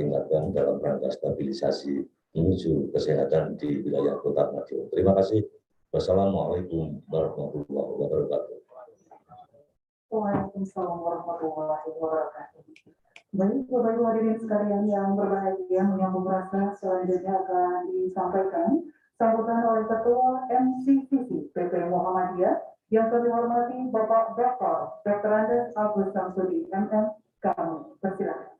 tingkatkan dalam rangka stabilisasi menuju kesehatan di wilayah Kota Madiun. Terima kasih. Wassalamualaikum warahmatullahi wabarakatuh. Waalaikumsalam warahmatullahi wabarakatuh. Baik, Bapak Ibu hadirin sekalian yang berbahagia, menyambung rasa selanjutnya akan disampaikan sambutan oleh Ketua MCCC PP Muhammadiyah yang kami hormati Bapak Dr. Andes Agus Samsudi MM. Kami persilakan.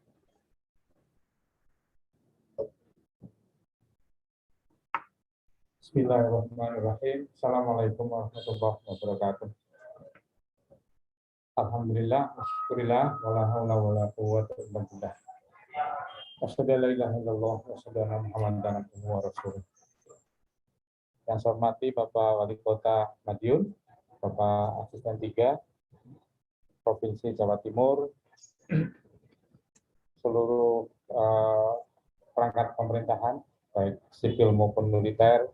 Bismillahirrahmanirrahim. Assalamualaikum warahmatullahi wabarakatuh. Alhamdulillah, syukurillah, wala haula wala quwwata illa billah. Asyhadu an la ilaha illallah wa asyhadu anna Muhammadan abduhu wa rasuluh. Yang saya hormati Bapak Wali Kota Madiun, Bapak Asisten 3 Provinsi Jawa Timur, seluruh perangkat pemerintahan, baik sipil maupun militer,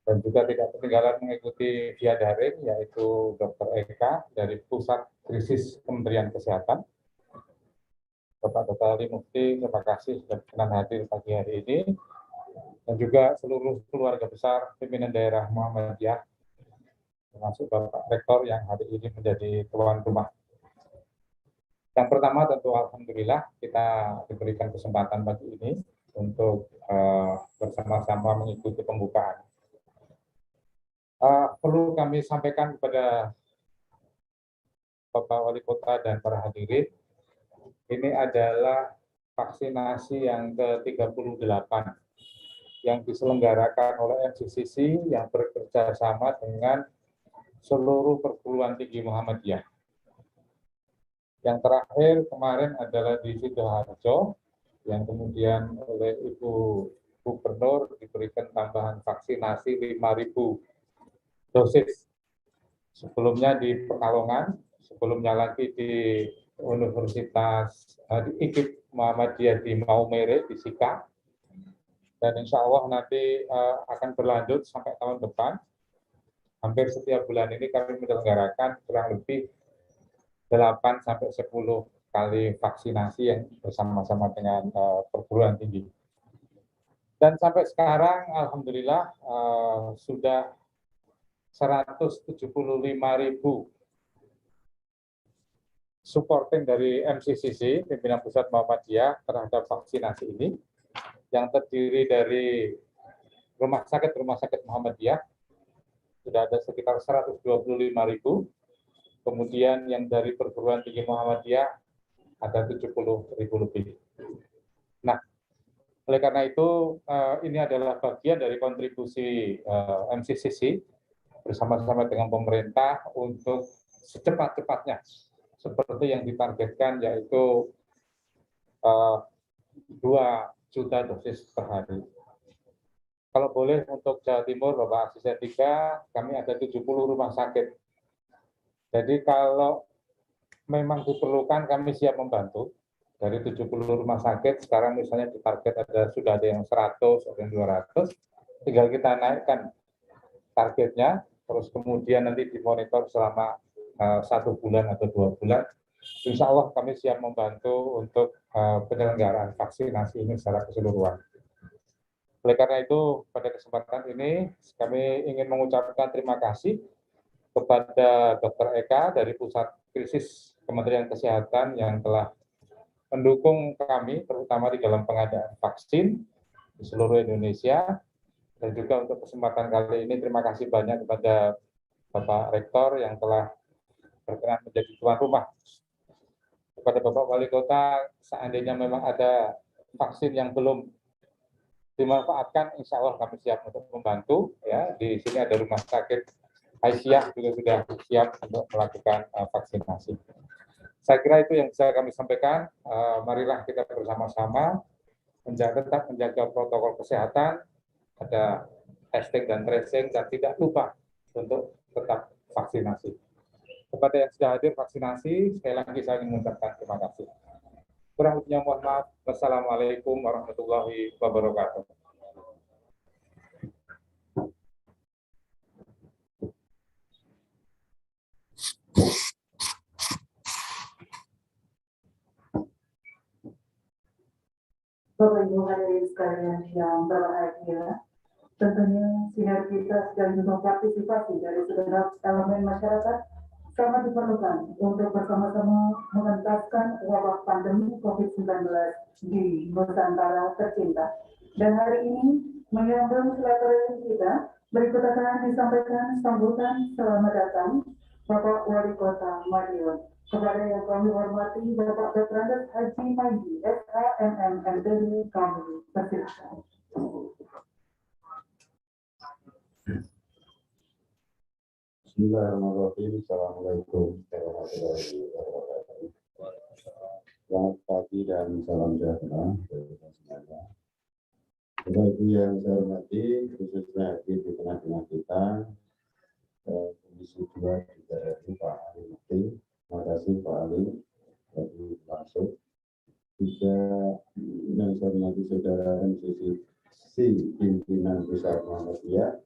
dan juga tidak ketinggalan mengikuti via daring, yaitu Dr. Eka dari Pusat Krisis Kementerian Kesehatan. Bapak Dr. Ali Mufti, terima kasih sudah berkenan hadir pagi hari ini. Dan juga seluruh keluarga besar pimpinan daerah Muhammadiyah, termasuk Bapak Rektor yang hari ini menjadi tuan rumah. Yang pertama tentu alhamdulillah kita diberikan kesempatan pagi ini untuk bersama-sama mengikuti pembukaan. Perlu kami sampaikan kepada Bapak Wali Kota dan para hadirin, ini adalah vaksinasi yang ke-38 yang diselenggarakan oleh MCCC yang bekerja sama dengan seluruh perguruan tinggi Muhammadiyah. Yang terakhir kemarin adalah di Sidoarjo, yang kemudian oleh Ibu Gubernur diberikan tambahan vaksinasi 5.000 dosis. Sebelumnya di Pekalongan, sebelumnya lagi di Universitas di IKIP Muhammadiyah di Maumere di Sika, dan insya Allah nanti akan berlanjut sampai tahun depan. Hampir setiap bulan ini kami menyelenggarakan kurang lebih 8-10 kali vaksinasi yang bersama-sama dengan perguruan tinggi. Dan sampai sekarang alhamdulillah sudah 175.000 supporting dari MCCC, pimpinan pusat Muhammadiyah terhadap vaksinasi ini, yang terdiri dari rumah sakit Muhammadiyah, sudah ada sekitar 125.000, kemudian yang dari perguruan tinggi Muhammadiyah ada 70.000 lebih. Nah, oleh karena itu, ini adalah bagian dari kontribusi MCCC bersama-sama dengan pemerintah untuk secepat-cepatnya, seperti yang ditargetkan, yaitu 2 juta dosis per hari. Kalau boleh untuk Jawa Timur, Bapak Asisten 3, kami ada 70 rumah sakit. Jadi kalau memang diperlukan, kami siap membantu. Dari 70 rumah sakit, sekarang misalnya ditarget sudah ada yang 100, ada yang 200, tinggal kita naikkan targetnya, terus kemudian nanti dimonitor selama 1 bulan atau 2 bulan. Insya Allah kami siap membantu untuk penyelenggaraan vaksinasi ini secara keseluruhan. Oleh karena itu, pada kesempatan ini kami ingin mengucapkan terima kasih kepada Dr. Eka dari Pusat Krisis Kementerian Kesehatan yang telah mendukung kami, terutama di dalam pengadaan vaksin di seluruh Indonesia. Dan juga untuk kesempatan kali ini, terima kasih banyak kepada Bapak Rektor yang telah berkenan menjadi tuan rumah. Kepada Bapak Wali Kota, seandainya memang ada vaksin yang belum dimanfaatkan, insya Allah kami siap untuk membantu. Ya, di sini ada rumah sakit Aisyah juga sudah siap untuk melakukan vaksinasi. Saya kira itu yang bisa kami sampaikan. Marilah kita bersama-sama tetap menjaga protokol kesehatan, ada testing dan tracing, dan tidak lupa untuk tetap vaksinasi. Kepada yang sudah hadir vaksinasi, sekali lagi saya ingin mengucapkan terima kasih. Kurang lebihnya mohon maaf. Wassalamualaikum warahmatullahi wabarakatuh. Bapak Ibu hadirin sekalian yang berbahagia, tentunya sinergitas dan juga partisipasi dari segenap elemen masyarakat sangat diperlukan untuk bersama-sama mengentaskan wabah pandemi COVID-19 di Nusantara tercinta. Dan hari ini menyambung silaturahmi kita, berikut akan disampaikan sambutan selamat datang Bapak Wali Kota Madiun. Kepada yang kami hormati Bapak Dr. Haji Maidi, SHMM MTD, kami persilakan. Bismillahirrahmanirrahim. Assalamualaikum warahmatullahi wabarakatuh. Selamat pagi dan salam sejahtera bagi kita semuanya. Bapak Ibu yang saya hormati, khususnya di tengah-tengah kita, Komisi 2 DPR Pak Ali Mukti. Terima kasih Pak Ali dari langsung. Juga yang saya hormati saudara MCCC pimpinan besar Muhammadiyah.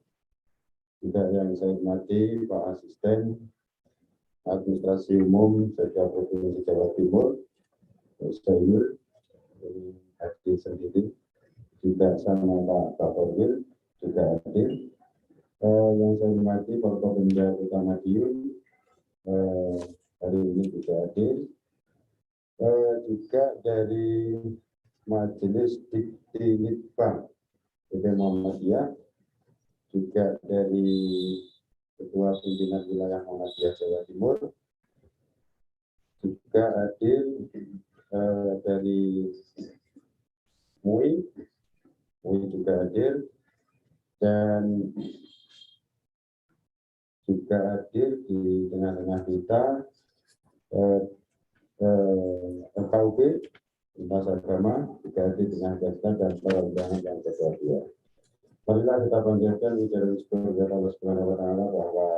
Juga yang saya hormati Pak Asisten Administrasi Umum Sekda Provinsi Jawa Timur, Sayur, hadir sendiri, juga sama Pak Kapolri, juga hadir. Yang saya hormati Pak Pemda Kota Madiun, hari ini juga hadir. Juga dari Majelis Dikti Litbang PP Muhammadiyah, juga dari Ketua Pimpinan Wilayah Muhammadiyah Jawa Timur, juga hadir dari MUI juga hadir, dan juga hadir di tengah-tengah kita FKUP, Lintas Agama, juga hadir di tengah kita dan para undangan yang berbahagia. Marilah kita panjatkan ucapan syukur kepada Allah Subhanahu wa Ta'ala bahwa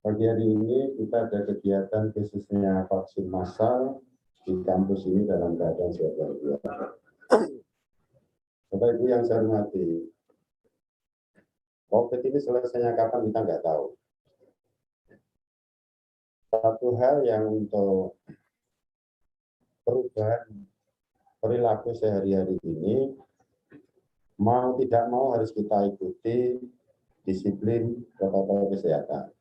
pagi hari ini kita ada kegiatan khususnya vaksin massal di kampus ini dalam keadaan sehat walafiat. Bapak Ibu yang saya hormati, COVID ini selesainya kapan kita nggak tahu. Satu hal yang untuk perubahan perilaku sehari-hari ini, mau tidak mau harus kita ikuti disiplin protokol kesehatan.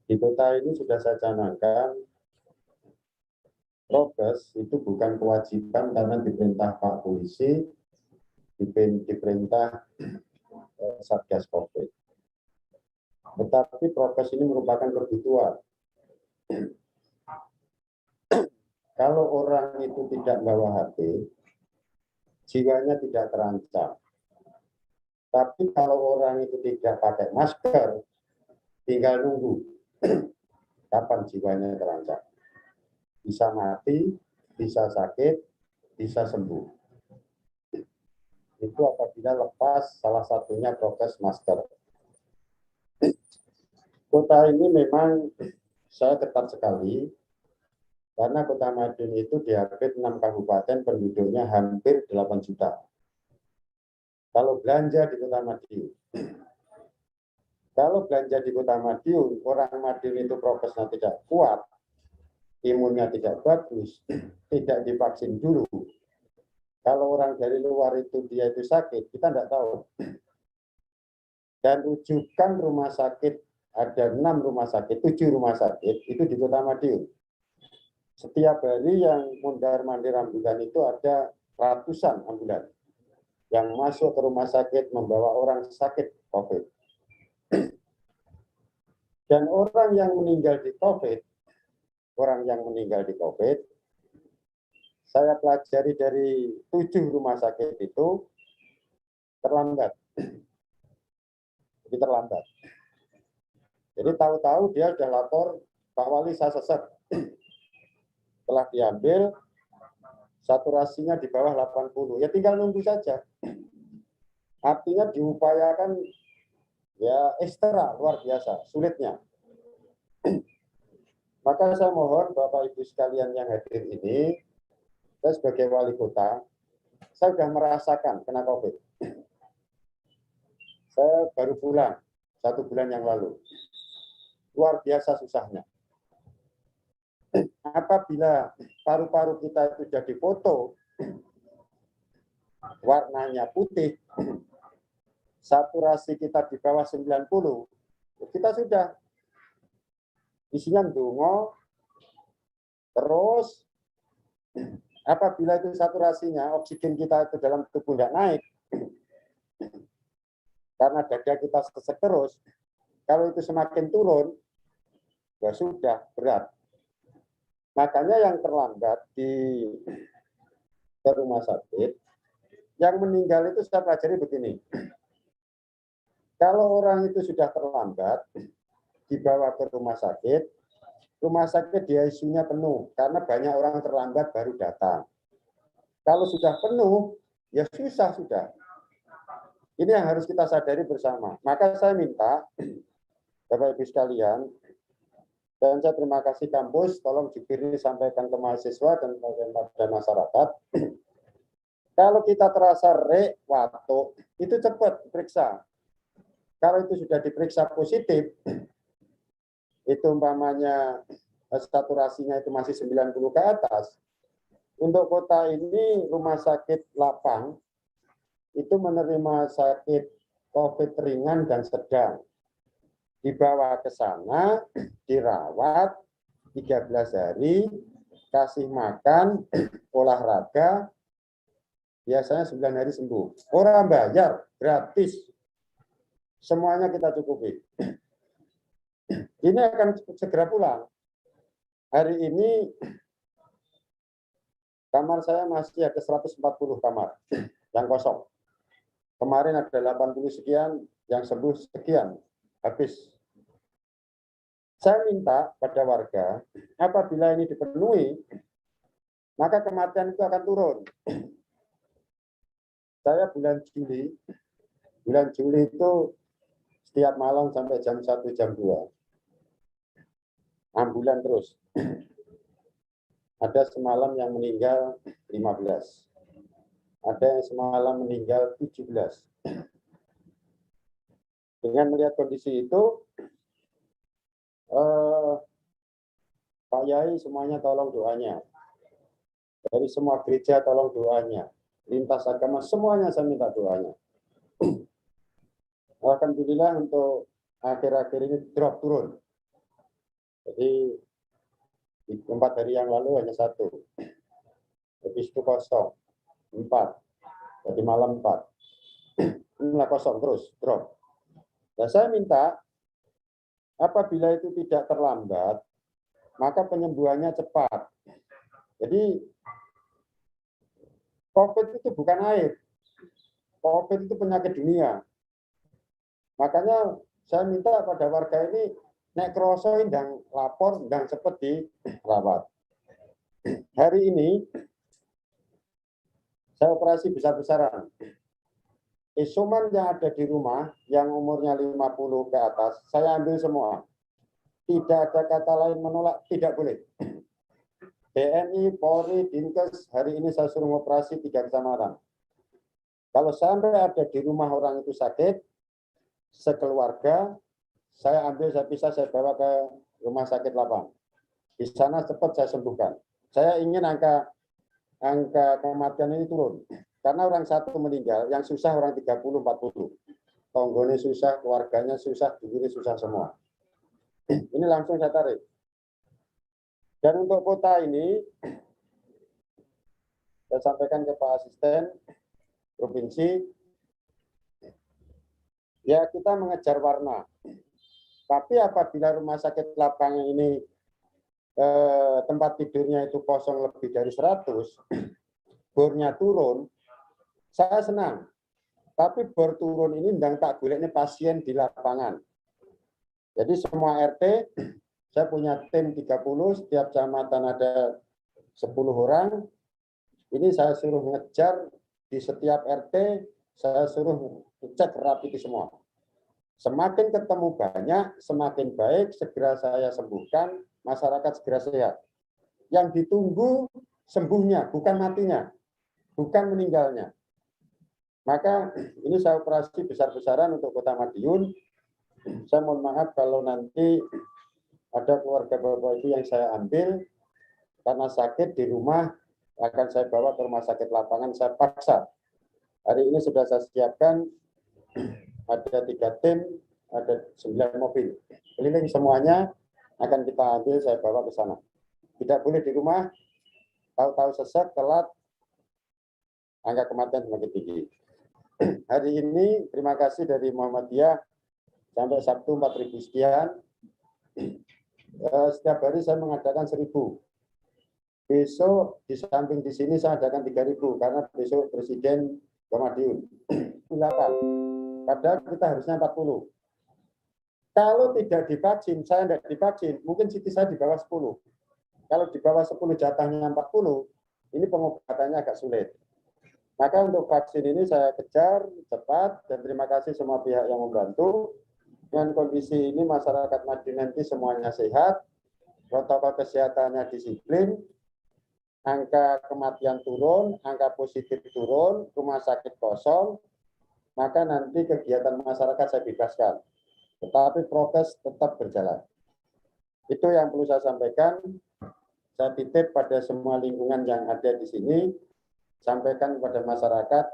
Di kota ini sudah saya canangkan, prokes itu bukan kewajiban karena diperintah Pak Polisi, diperintah Satgas COVID. Tetapi prokes ini merupakan kebutuhan. Kalau orang itu tidak bawa HP, jiwanya tidak terancam. Tapi kalau orang itu tidak pakai masker, tinggal nunggu kapan jiwanya terancam. Bisa mati, bisa sakit, bisa sembuh. Itu apabila lepas salah satunya prokes masker. Kota ini memang saya ketat sekali, karena Kota Madiun itu diapit 6 kabupaten, penduduknya hampir 8 juta. Kalau belanja di Kota Madiun, orang Madiun itu prokesnya tidak kuat, imunnya tidak bagus, tidak divaksin dulu. Kalau orang dari luar itu dia itu sakit, kita tidak tahu. Dan rujukan rumah sakit, ada 6 rumah sakit, 7 rumah sakit, itu di Kota Madiun. Setiap hari yang mondar-mandir ambulan itu ada ratusan ambulan yang masuk ke rumah sakit membawa orang sakit COVID. Dan orang yang meninggal di COVID, saya pelajari dari 7 rumah sakit itu terlambat. Jadi tahu-tahu dia sudah lapor, Pak Wali saya sesek. Setelah diambil, saturasinya di bawah 80. Ya tinggal nunggu saja. Artinya diupayakan ya ekstra, luar biasa, sulitnya. Maka saya mohon Bapak Ibu sekalian yang hadir ini, saya sebagai wali kota, saya sudah merasakan kena COVID. Saya baru pulang 1 bulan yang lalu. Luar biasa susahnya. Apabila paru-paru kita itu sudah dipoto, warnanya putih, saturasi kita di bawah 90, kita sudah isinya ndonga. Terus apabila itu saturasinya, oksigen kita itu dalam tubuh tidak naik, karena dada kita sesek terus, kalau itu semakin turun, ya sudah berat. Makanya yang terlambat ke rumah sakit, yang meninggal itu saya pelajari begini. Kalau orang itu sudah terlambat, dibawa ke rumah sakit di ICU-nya penuh, karena banyak orang terlambat baru datang. Kalau sudah penuh, ya susah sudah. Ini yang harus kita sadari bersama. Maka saya minta, Bapak Ibu sekalian, dan saya terima kasih kampus, tolong diberi sampaikan ke mahasiswa dan kepada masyarakat. Kalau kita terasa watuk, itu cepat periksa. Kalau itu sudah diperiksa positif, itu umpamanya saturasinya itu masih 90 ke atas. Untuk kota ini, rumah sakit Lapang itu menerima sakit COVID ringan dan sedang. Dibawa ke sana, dirawat 13 hari, kasih makan, olahraga, biasanya 9 hari sembuh. Orang bayar, gratis. Semuanya kita cukupi. Ini akan segera pulang. Hari ini kamar saya masih ada 140 kamar yang kosong. Kemarin ada 80 sekian, yang sembuh sekian, habis. Saya minta pada warga, apabila ini dipenuhi, maka kematian itu akan turun. Saya bulan Juli itu setiap malam sampai jam 1, jam 2. Ambulan terus. Ada semalam yang meninggal 15. Ada yang semalam meninggal 17. Dengan melihat kondisi itu, Pak Yai semuanya tolong doanya. Dari semua gereja tolong doanya. Lintas agama semuanya saya minta doanya. Alhamdulillah untuk akhir-akhir ini drop turun. Jadi 4 hari yang lalu hanya 1. Habis itu kosong. 4. Jadi malam 4. Inilah kosong terus, drop. Nah, saya minta apabila itu tidak terlambat, maka penyembuhannya cepat. Jadi COVID itu bukan air. COVID itu penyakit dunia. Makanya saya minta pada warga ini nek kroso ndang lapor, ndang cepet dirawat. Hari ini saya operasi besar-besaran. Isoman yang ada di rumah yang umurnya 50 ke atas, saya ambil semua. Tidak ada kata lain menolak, tidak boleh. TNI, Polri, Dinkes, hari ini saya suruh operasi 3 kecamatan. Kalau sampai ada di rumah orang itu sakit, sekeluarga, saya ambil, saya pisah, saya bawa ke rumah sakit Lapang. Di sana cepat saya sembuhkan. Saya ingin angka kematian ini turun. Karena orang 1 meninggal, yang susah orang 30-40. Tonggone susah, keluarganya susah, diri susah semua. Ini langsung saya tarik. Dan untuk kota ini, saya sampaikan ke Pak Asisten Provinsi, ya kita mengejar warna. Tapi apabila rumah sakit Lapang ini tempat tidurnya itu kosong lebih dari 100, bornya turun, saya senang. Tapi bor turun ini ndang tak golekne pasien di lapangan. Jadi semua RT, saya punya tim 30, setiap kecamatan ada 10 orang. Ini saya suruh ngejar di setiap RT, saya suruh cek rapi semua. Semakin ketemu banyak, semakin baik, segera saya sembuhkan, masyarakat segera sehat. Yang ditunggu sembuhnya, bukan matinya, bukan meninggalnya. Maka ini saya operasi besar-besaran untuk Kota Madiun. Saya mohon maaf kalau nanti ada keluarga Bapak Ibu yang saya ambil karena sakit di rumah akan saya bawa ke rumah sakit lapangan, saya paksa. Hari ini sudah saya siapkan, ada 3 tim, ada 9 mobil. Keliling semuanya akan kita ambil, saya bawa ke sana. Tidak boleh di rumah, tahu-tahu sesek, telat, angka kematian semakin tinggi. Hari ini terima kasih dari Muhammadiyah sampai Sabtu 4.000 sekian. Setiap hari saya mengadakan 1.000. Besok di samping di sini saya adakan 3.000 karena besok Presiden ke Madiun. Silakan. Padahal kita harusnya 40. Kalau tidak divaksin, saya tidak divaksin, mungkin CT saya di bawah 10. Kalau di bawah 10 jatahnya 40, ini pengobatannya agak sulit. Maka untuk vaksin ini saya kejar cepat dan terima kasih semua pihak yang membantu. Dengan kondisi ini masyarakat Madiun nanti semuanya sehat, protokol kesehatannya disiplin, angka kematian turun, angka positif turun, rumah sakit kosong, maka nanti kegiatan masyarakat saya bebaskan. Tetapi prokes tetap berjalan. Itu yang perlu saya sampaikan. Saya titip pada semua lingkungan yang ada di sini, sampaikan kepada masyarakat,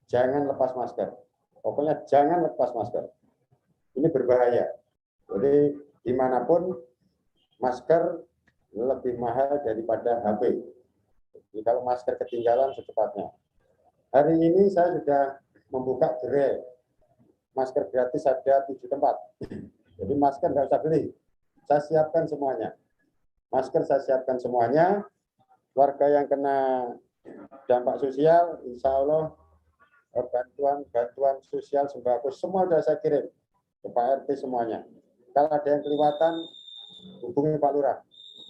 jangan lepas masker. Pokoknya jangan lepas masker. Ini berbahaya. Jadi dimanapun masker lebih mahal daripada HP. Jadi kalau masker ketinggalan secepatnya. Hari ini saya sudah membuka gerai. Masker gratis ada 7 tempat. Jadi masker nggak usah beli. Saya siapkan semuanya. Masker saya siapkan semuanya. Warga yang kena dampak sosial, insya Allah bantuan sosial sembako semua sudah saya kirim ke Pak RT semuanya. Kalau ada yang kelewatan, hubungi Pak Lurah,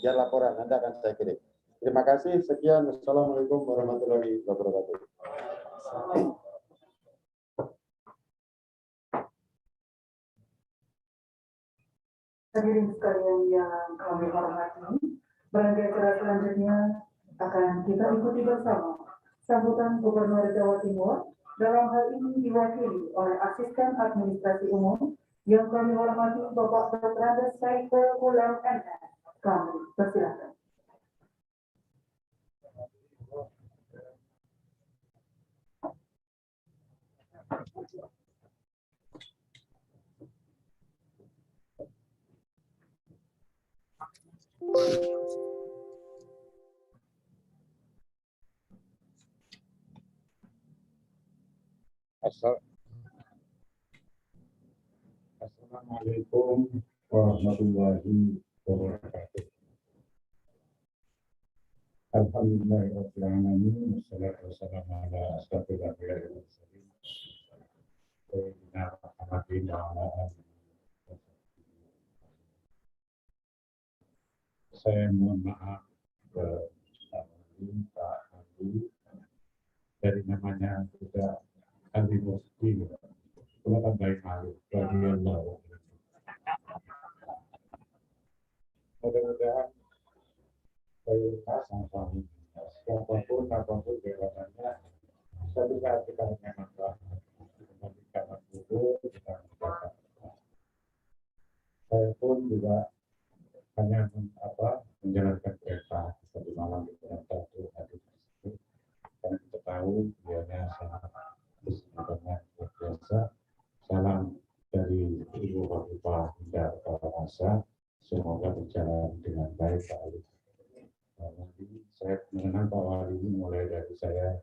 biar laporan, nanti akan saya kirim. Terima kasih, sekian. Assalamualaikum warahmatullahi wabarakatuh. Hadirin sekalian yang kami hormati, berlanjut acara selanjutnya akan kita ikuti bersama sambutan Gubernur Jawa Timur, dalam hal ini diwakili oleh Asisten Administrasi Umum yang kami hormati Bapak Dr. Andes Saiful Ulam MS. Kami persilakan. Assalamualaikum warahmatullahi wabarakatuh. Alhamdulillahirabbil alamin, wassalatu wassalamu ala asyrofil anbiya'i wal mursalin sayyidina Muhammadin wa ala alihi. Saya mohon maaf ke Pak Andi, dari namanya sudah Andi Musdi, kalau baik malu, radhiyallahu anhu. Mudah-mudahan prioritas sama-sama siapapun apapun jabatannya, suatu saat kita punya manfaat memberikan dulu kita mendapat. Saya pun juga hanya menjalankan perintah tadi malam di perintah itu hadir di situ, dan kita tahu beliaunya sangat bersemangat luar biasa. Salam dari Ibu Khofifah hingga Kepala Masa, semoga berjalan dengan baik Pak Ali. Nanti saya mengenal Pak Wali mulai dari saya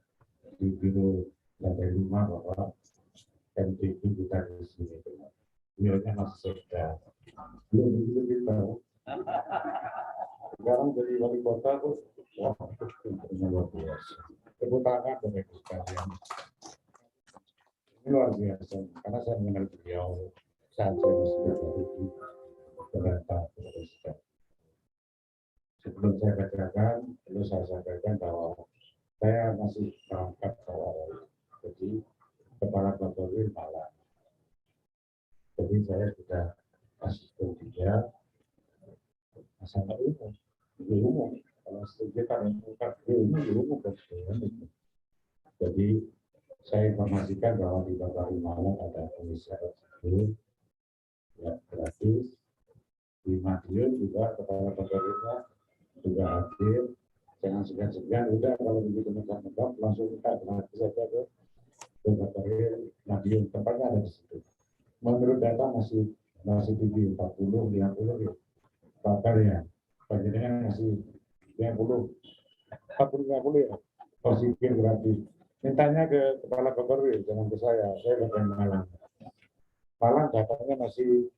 di Biro lantai 5 bahwa MTQ kita di sini. Beliaunya masih segar. Belum begitu kita. Sekarang jadi wali kota tuh, wah, itu luar biasa. Tepuk tangan bagi sekalian. Ini luar biasa, karena saya mengenal beliau saat saya masih berada di pemerintah Presiden. Sebelum saya bacakan, perlu saya sampaikan bahwa saya masih berangkat awal, jadi kepala Bapak malam. Jadi saya sudah asisten dia, sangat umum. Kalau kita mengungkap ilmu kan jadi saya informasikan bahwa di Bapak malam ada komisaris ya gratis. Di Madiun juga kepala Bapak juga hadir. Jangan segan-segan, udah kalau begitu lengkap langsung kita gratis saja ke laboratorium Madiun, tempatnya ada di situ. Menurut data masih tinggi 40, 50 ya. Bakal ya, bagiannya masih 50, 40 ya. Positif gratis. Mintanya ke kepala Koperwil, jangan ke saya bukan Malang. Malang datanya masih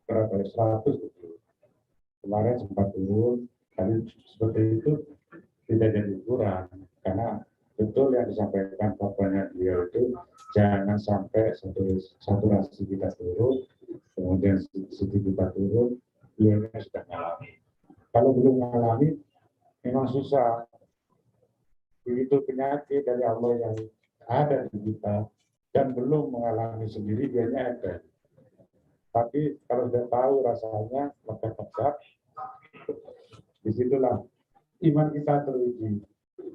berapa ya, 100 gitu. Kemarin sempat turun, tapi seperti itu tidak jadi kurang, karena betul yang disampaikan bapaknya beliau itu jangan sampai saturasi kita turun, kemudian CT kita turun, beliau sudah mengalami. Kalau belum mengalami, memang susah. Begitu penyakit dari Allah yang ada di kita dan belum mengalami sendiri, dianya ada. Tapi kalau sudah tahu rasanya, maka tetap disitulah iman kita teruji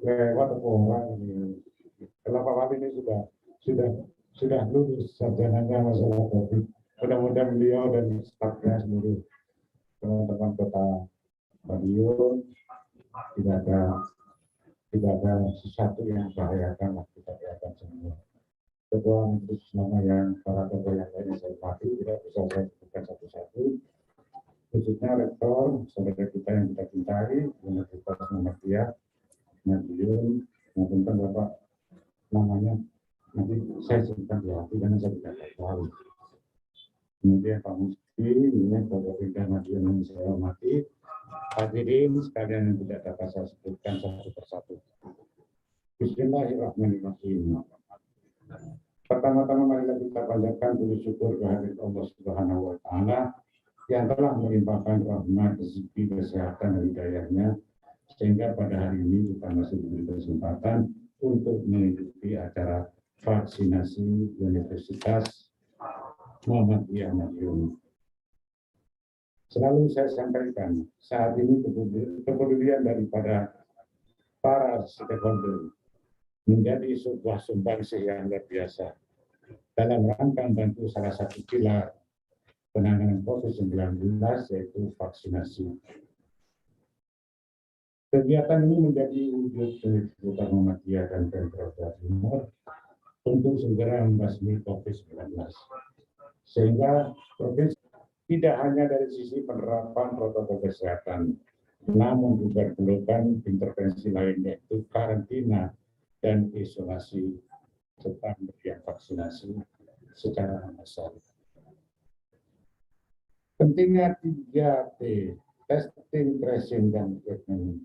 lewat orang ini. Kalau Pak Wali ini sudah lulus sarjananya masalah COVID. Mudah-mudahan beliau dan stafnya seluruh teman-teman kota Madiun tidak ada sesuatu yang membahayakan kita lihatkan semua. Ketua Majelis Ulama yang para ketua yang lain saya hormati, tidak bisa saya sebutkan satu-satu. Khususnya rektor, saudara kita yang kita cintai, Universitas Muhammadiyah, Madiun, maupun Bapak namanya nanti saya sebutkan di hati karena saya tidak tahu. Kemudian Pak Musti, ini Bapak Bidang Madiun yang saya hormati, hadirin sekalian yang tidak dapat saya sebutkan satu persatu. Bismillahirrahmanirrahim. Pertama-tama marilah kita panjatkan puji syukur kehadirat Allah Subhanahu wa Ta'ala yang telah melimpahkan rahmat, rezeki, kesehatan, dan hidayahnya sehingga pada hari ini kita masih diberi kesempatan untuk mengikuti acara vaksinasi Universitas Muhammadiyah Madiun. Selalu saya sampaikan, saat ini kepedulian daripada para stakeholder menjadi sebuah sumbangsih yang luar biasa dalam rangka membantu salah satu pilar penanganan COVID-19 yaitu vaksinasi. Kegiatan ini menjadi wujud Universitas Muhammadiyah dan Pemprov Jawa Timur untuk segera membasmi COVID-19. Sehingga provinsi tidak hanya dari sisi penerapan protokol kesehatan, namun juga diperlukan intervensi lain yaitu karantina dan isolasi serta pemberian vaksinasi secara massal. Pentingnya 3T, testing, tracing, dan treatment,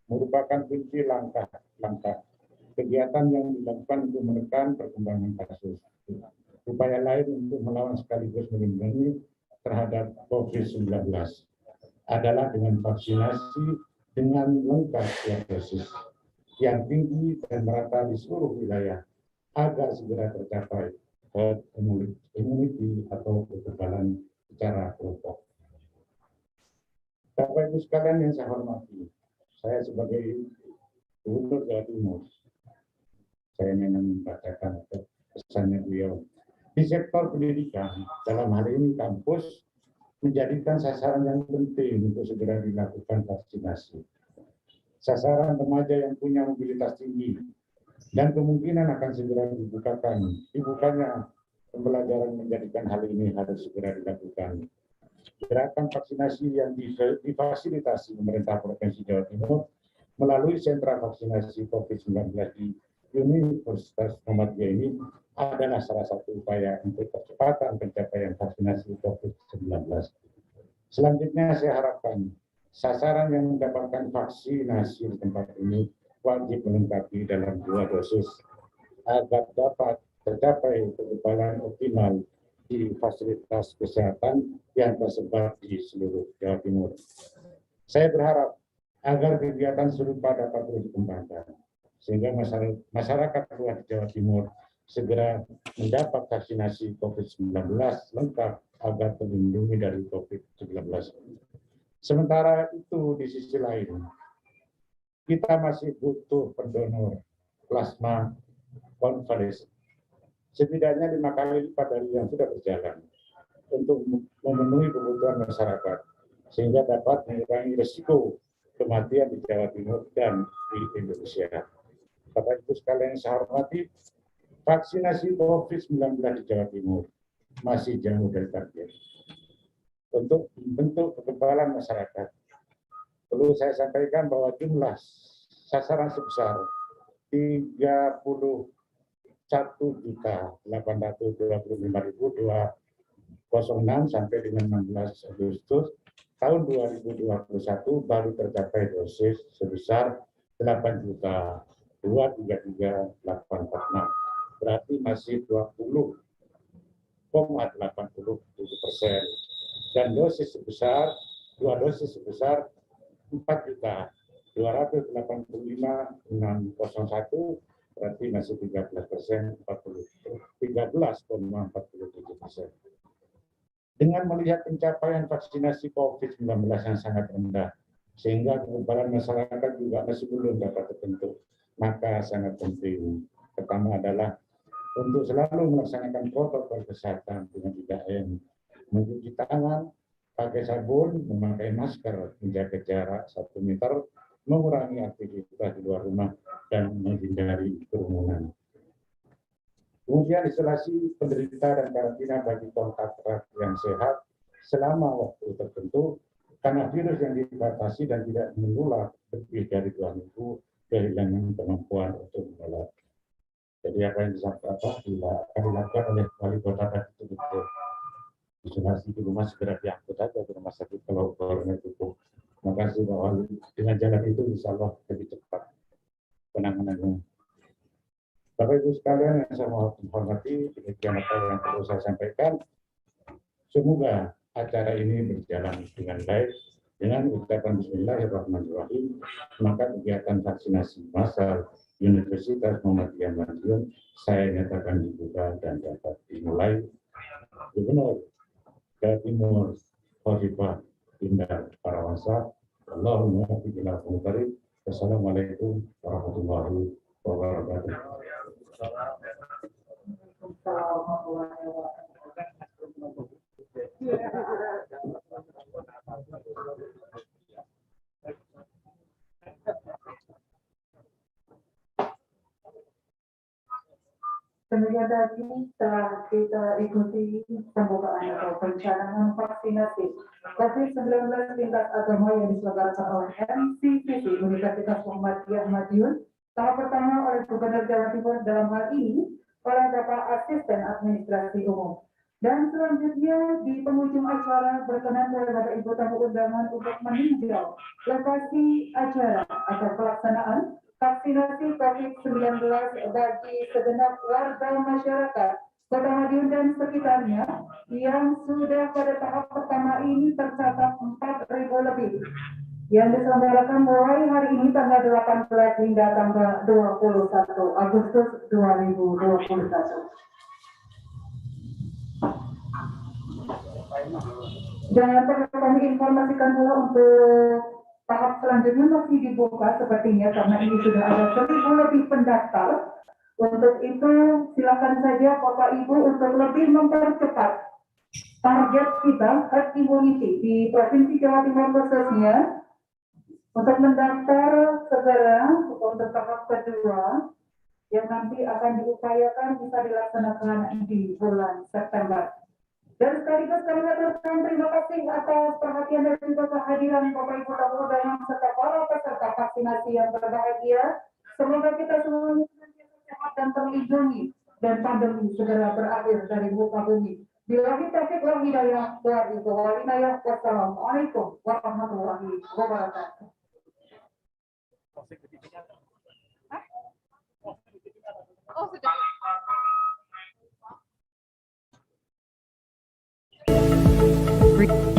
merupakan kunci langkah-langkah kegiatan yang dilakukan untuk menekan perkembangan kasus. Upaya lain untuk melawan sekaligus melindungi terhadap COVID-19 adalah dengan vaksinasi dengan lengkap tiap dosis yang tinggi dan merata di seluruh wilayah agar segera tercapai herd immunity atau kekebalan secara kelompok. Bapak Ibu sekalian yang saya hormati, saya sebagai Gubernur Jawa Timur, saya ingin membacakan pesannya beliau. Di sektor pendidikan, dalam hal ini kampus, menjadikan sasaran yang penting untuk segera dilakukan vaksinasi. Sasaran remaja yang punya mobilitas tinggi dan kemungkinan akan segera dibukanya pembelajaran menjadikan hal ini harus segera dilakukan. Gerakan vaksinasi yang difasilitasi pemerintah Provinsi Jawa Timur melalui sentra vaksinasi COVID-19 di Universitas Muhammadiyah ini adalah salah satu upaya untuk percepatan pencapaian vaksinasi COVID-19. Selanjutnya saya harapkan sasaran yang mendapatkan vaksinasi di tempat ini wajib melengkapi dalam 2 dosis agar dapat tercapai kekebalan optimal di fasilitas kesehatan yang tersebar di seluruh Jawa Timur. Saya berharap agar kegiatan serupa dapat terus dikembangkan sehingga masyarakat luas Jawa Timur segera mendapat vaksinasi COVID-19 lengkap agar terlindungi dari COVID-19. Sementara itu di sisi lain, kita masih butuh pendonor plasma konvalesen setidaknya 5 kali lipat dari yang sudah berjalan untuk memenuhi kebutuhan masyarakat sehingga dapat mengurangi risiko kematian di Jawa Timur dan di Indonesia. Bapak Ibu sekalian yang saya hormati, vaksinasi COVID-19 di Jawa Timur masih jauh dari target. Untuk membentuk kekebalan masyarakat, perlu saya sampaikan bahwa jumlah sasaran sebesar 31.825.206 sampai dengan 16 Agustus tahun 2021 baru tercapai dosis sebesar 8.233.846. Berarti masih 20,87%. Dan dosis sebesar 4.285.601 berarti masih 13%, 13,47%. Dengan melihat pencapaian vaksinasi COVID-19 yang sangat rendah, sehingga kekebalan masyarakat juga masih belum dapat terbentuk, maka sangat penting. Pertama adalah untuk selalu melaksanakan protokol kesehatan dengan 3M, mencuci tangan, pakai sabun, memakai masker, menjaga jarak 1 meter, mengurangi aktivitas di luar rumah, dan menghindari kerumunan. Kemudian isolasi penderita dan karantina bagi kontak erat yang sehat selama waktu tertentu karena virus yang dibatasi dan tidak menular lebih dari 2 minggu kehilangan kemampuan untuk menular. Jadi apa yang dilakukan oleh wali kota tadi itu betul. Isolasi di rumah segera diangkut aja ke rumah sakit kalau corona cukup. Terima kasih Pak Wali. Dengan jalan itu insya Allah lebih cepat penanganannya. Bapak Ibu sekalian yang saya hormati, demikian apa yang perlu saya sampaikan. Semoga acara ini berjalan dengan baik. Dengan ucapan Bismillahirrahmanirrahim, maka kegiatan vaksinasi massal Universitas Muhammadiyah Madiun saya nyatakan dibuka dan dapat dimulai. Gubernur Jawa Timur Khofifah Indar Parawansa. Allahumma ila muqarrib. Wassalamualaikum warahmatullahi wabarakatuh. Kemudian tadi telah kita ikuti pembukaan atau perencanaan vaksinasi COVID-19 lintas agama yang diselenggarakan oleh MCCC Universitas Muhammadiyah Madiun. Tahap pertama oleh Gubernur Jawa Timur dalam hal ini oleh Bapak Asisten Administrasi Umum. Dan selanjutnya di penghujung acara berkenan oleh Bapak Ibu tamu undangan untuk meninjau lokasi acara atau pelaksanaan vaksinasi COVID-19 bagi segenap warga masyarakat Kota Madiun dan sekitarnya yang sudah pada tahap pertama ini tercatat 4.000 lebih yang diselenggarakan mulai hari ini tanggal 18 hingga tanggal 21 Agustus 2021. Dan perlu kami informasikan pula untuk tahap selanjutnya masih dibuka sepertinya karena ini sudah ada 1.000 lebih pendaftar. Untuk itu silakan saja Bapak Ibu untuk lebih mempercepat target kita herd immunity di Provinsi Jawa Timur khususnya untuk mendaftar segera untuk tahap kedua yang nanti akan diupayakan bisa dilaksanakan di bulan September. Dan sekaligus kami aturkan terima kasih atas perhatian dan juga kehadiran Bapak Ibu tamu undangan serta para peserta vaksinasi yang berbahagia. Semoga kita semuanya sehat dan terlindungi dan pandemi segera berakhir dari muka bumi. Billahi taufiq wal hidayah wa inayah. Wassalamualaikum warahmatullahi wabarakatuh. Oh, sudah. Great.